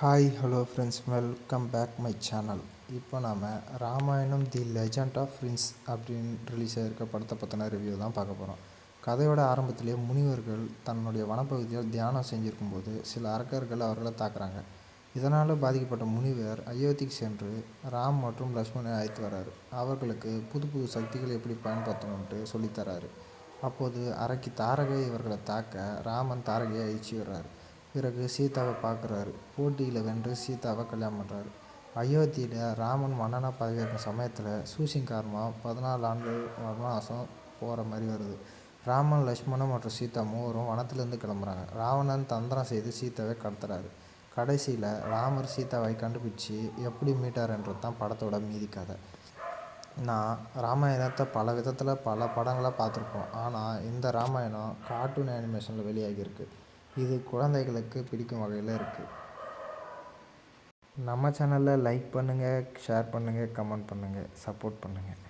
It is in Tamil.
Hi hello friends, welcome back my channel. இப்போ நாம் Ramayanam the legend of prince அப்படின்னு ரிலீஸ் ஆகிருக்க படத்தை பற்றின ரிவ்யூ தான் பார்க்க போகிறோம். கதையோட ஆரம்பத்திலே முனிவர்கள் தன்னுடைய வனப்பகுதியில் தியானம் செஞ்சுருக்கும்போது சில அரக்கர்கள் அவர்களை தாக்குறாங்க. இதனால் பாதிக்கப்பட்ட முனிவர் அயோத்திக்கு சென்று ராம் மற்றும் லக்ஷ்மணனை அழைத்து வர்றாரு. அவர்களுக்கு புது புது சக்திகளை எப்படி பயன்படுத்தணுன்ட்டு சொல்லித்தராரு. அப்போது அரக்கி தாரகை இவர்களை தாக்க ராமன் தாரகையை அழிச்சு வர்றாரு. பிறகு சீதாவை பார்க்குறாரு. போட்டியில் வென்று சீதாவை கல்யாணம் பண்ணுறாரு. அயோத்தியில் ராமன் மன்னனாக பதவியேற்கும் சமயத்தில் சூசிங் காரணமாக 14 ஆண்டு வனவாசம் போகிற மாதிரி வருது. ராமன், லக்ஷ்மணன் மற்றும் சீதா மூவரும் வனத்திலேருந்து கிளம்புறாங்க. ராவணன் தந்திரம் செய்து சீதாவை கடத்துறாரு. கடைசியில் ராமர் சீதாவை கண்டுபிடிச்சி எப்படி மீட்டார்ன்றது தான் படத்தோட மீதி கதை. நான் ராமாயணத்தை பல விதத்தில் பல படங்களாக பார்த்துருப்போம். ஆனால் இந்த ராமாயணம் கார்ட்டூன் அனிமேஷனில் வெளியாகியிருக்கு. இது குழந்தைகளுக்கு பிடிக்கும் வகையில் இருக்குது. நம்ம சேனலில் லைக் பண்ணுங்கள், ஷேர் பண்ணுங்கள், கமெண்ட் பண்ணுங்கள், சப்போர்ட் பண்ணுங்கள்.